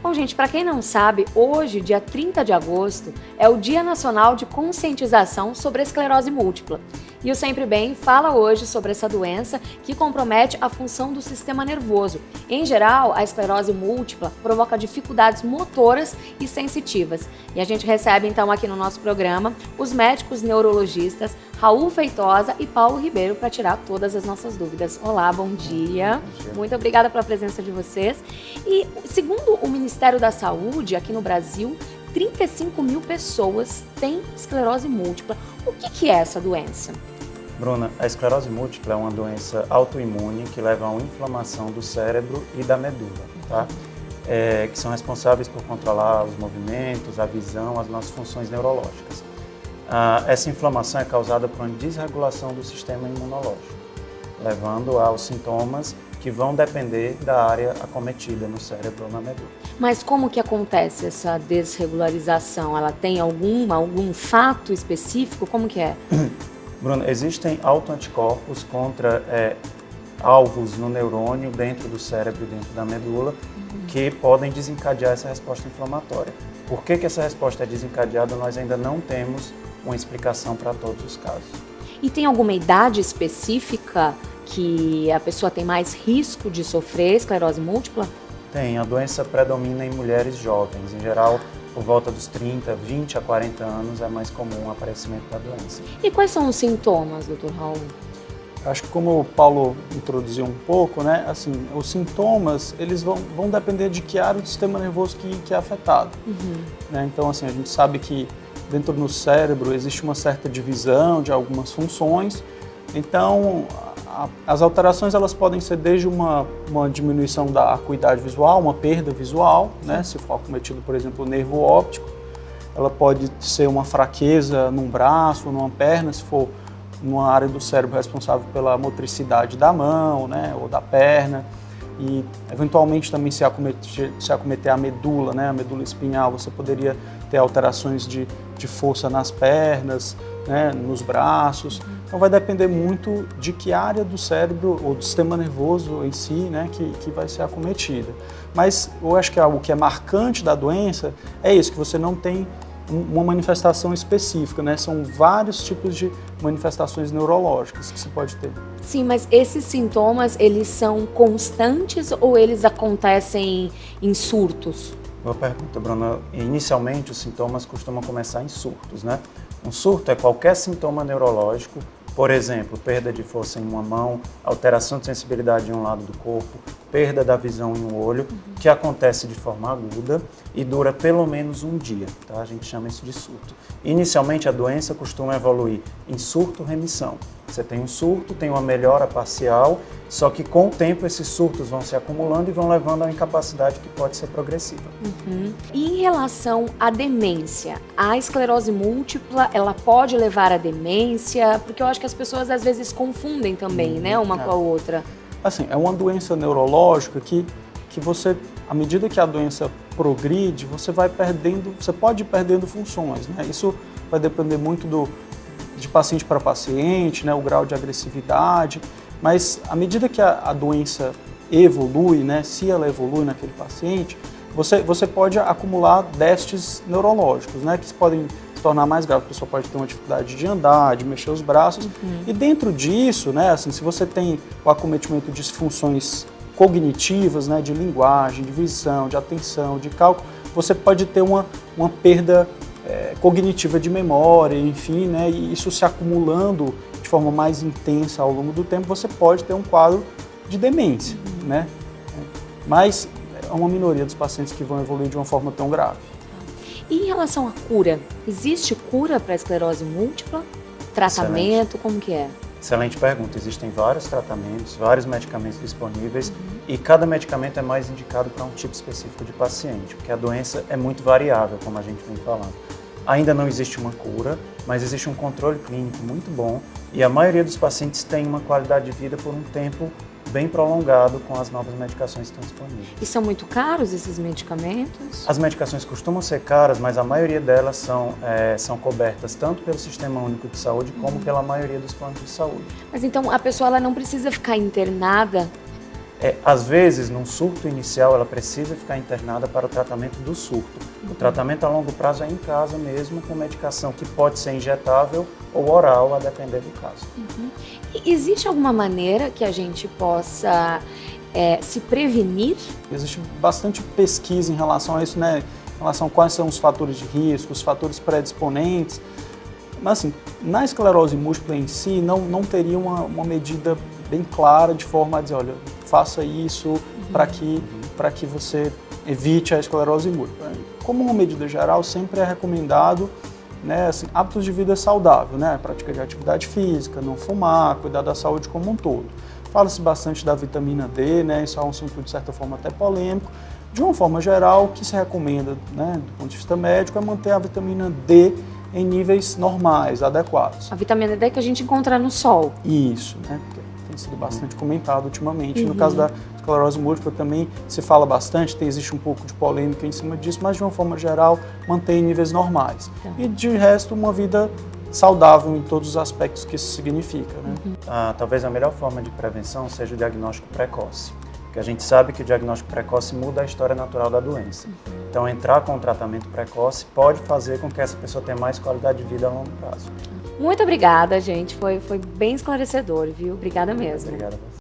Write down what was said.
Bom, gente, para quem não sabe, hoje, dia 30 de agosto, é o Dia Nacional de Conscientização sobre a Esclerose Múltipla. E o Sempre Bem fala hoje sobre essa doença que compromete a função do sistema nervoso. Em geral, a esclerose múltipla provoca dificuldades motoras e sensitivas. E a gente recebe, então, aqui no nosso programa, os médicos neurologistas Raul Feitosa e Paulo Ribeiro para tirar todas as nossas dúvidas. Olá, bom dia. Muito obrigada pela presença de vocês. E, segundo o Ministério da Saúde, aqui no Brasil, 35 mil pessoas têm esclerose múltipla. O que é essa doença? Bruna, a esclerose múltipla é uma doença autoimune que leva a uma inflamação do cérebro e da medula, tá? Que são responsáveis por controlar os movimentos, a visão, as nossas funções neurológicas. Essa inflamação é causada por uma desregulação do sistema imunológico, levando aos sintomas que vão depender da área acometida no cérebro ou na medula. Mas como que acontece essa desregularização? Ela tem algum fato específico? Como que é? Bruno, existem autoanticorpos contra alvos no neurônio dentro do cérebro e dentro da medula que podem desencadear essa resposta inflamatória. Por que essa resposta é desencadeada, nós ainda não temos uma explicação para todos os casos. E tem alguma idade específica que a pessoa tem mais risco de sofrer esclerose múltipla? Tem, a doença predomina em mulheres jovens, em geral por volta dos 30, 20 a 40 anos é mais comum o aparecimento da doença. E quais são os sintomas, Dr. Raul? Acho que como o Paulo introduziu um pouco, né, assim, os sintomas eles vão depender de que área do sistema nervoso que é afetado. Né? Então, assim, a gente sabe que dentro do cérebro existe uma certa divisão de algumas funções. Então, as alterações elas podem ser desde uma diminuição da acuidade visual, uma perda visual, né? Se for acometido, por exemplo, o nervo óptico. Ela pode ser uma fraqueza num braço, numa perna, se for numa área do cérebro responsável pela motricidade da mão, né? Ou da perna. E, eventualmente, também se acometer a medula, né? A medula espinhal, você poderia ter alterações de força nas pernas, né? Nos braços. Então vai depender muito de que área do cérebro ou do sistema nervoso em si, né, que vai ser acometida. Mas eu acho que algo que é marcante da doença é isso, que você não tem uma manifestação específica, né? São vários tipos de manifestações neurológicas que se pode ter. Sim, mas esses sintomas, eles são constantes ou eles acontecem em surtos? Boa pergunta, Bruna. Inicialmente, os sintomas costumam começar em surtos, né? Um surto é qualquer sintoma neurológico, por exemplo, perda de força em uma mão, alteração de sensibilidade em um lado do corpo, perda da visão em um olho, que acontece de forma aguda e dura pelo menos um dia, tá? A gente chama isso de surto. Inicialmente, a doença costuma evoluir em surto-remissão. Você tem um surto, tem uma melhora parcial, só que com o tempo esses surtos vão se acumulando e vão levando a uma incapacidade que pode ser progressiva. E em relação à demência, a esclerose múltipla, ela pode levar à demência? Porque eu acho que as pessoas às vezes confundem também, né, uma com a outra. Assim, é uma doença neurológica que você, à medida que a doença progride, você pode ir perdendo funções, né? Isso vai depender muito de paciente para paciente, né, o grau de agressividade, mas à medida que a doença evolui, né, se ela evolui naquele paciente, você pode acumular déficits neurológicos, né, que podem se tornar mais graves. A pessoa pode ter uma dificuldade de andar, de mexer os braços, e dentro disso, né, assim, se você tem o acometimento de funções cognitivas, né, de linguagem, de visão, de atenção, de cálculo, você pode ter uma perda cognitiva de memória, enfim, né, e isso se acumulando de forma mais intensa ao longo do tempo, você pode ter um quadro de demência, né? Mas é uma minoria dos pacientes que vão evoluir de uma forma tão grave. E em relação à cura, existe cura para a esclerose múltipla? Tratamento, como que é? Excelente pergunta. Existem vários tratamentos, vários medicamentos disponíveis e cada medicamento é mais indicado para um tipo específico de paciente, porque a doença é muito variável, como a gente vem falando. Ainda não existe uma cura, mas existe um controle clínico muito bom e a maioria dos pacientes tem uma qualidade de vida por um tempo bem prolongado com as novas medicações que estão disponíveis. E são muito caros esses medicamentos? As medicações costumam ser caras, mas a maioria delas são cobertas tanto pelo Sistema Único de Saúde como pela maioria dos planos de saúde. Mas então a pessoa ela não precisa ficar internada Às vezes, num surto inicial, ela precisa ficar internada para o tratamento do surto. O tratamento a longo prazo é em casa mesmo, com medicação que pode ser injetável ou oral, a depender do caso. E existe alguma maneira que a gente possa se prevenir? Existe bastante pesquisa em relação a isso, né? Em relação a quais são os fatores de risco, os fatores predisponentes. Mas, assim, na esclerose múltipla em si, não teria uma medida bem clara de forma a dizer, olha, faça isso para que você evite a esclerose múltipla. Como uma medida geral, sempre é recomendado, né, assim, hábitos de vida saudável, né? Prática de atividade física, não fumar, cuidar da saúde como um todo. Fala-se bastante da vitamina D, né? Isso é um assunto de certa forma até polêmico. De uma forma geral, o que se recomenda, né, do ponto de vista médico, é manter a vitamina D em níveis normais, adequados. A vitamina D que a gente encontra no sol. Isso, né? Porque tem sido bastante comentado ultimamente. No caso da esclerose múltipla também se fala bastante, existe um pouco de polêmica em cima disso, mas de uma forma geral mantém níveis normais. E de resto, uma vida saudável em todos os aspectos que isso significa, né? Talvez a melhor forma de prevenção seja o diagnóstico precoce, porque a gente sabe que o diagnóstico precoce muda a história natural da doença. Então, entrar com o tratamento precoce pode fazer com que essa pessoa tenha mais qualidade de vida a longo prazo. Muito obrigada, gente. Foi bem esclarecedor, viu? Obrigada mesmo. Obrigado a você.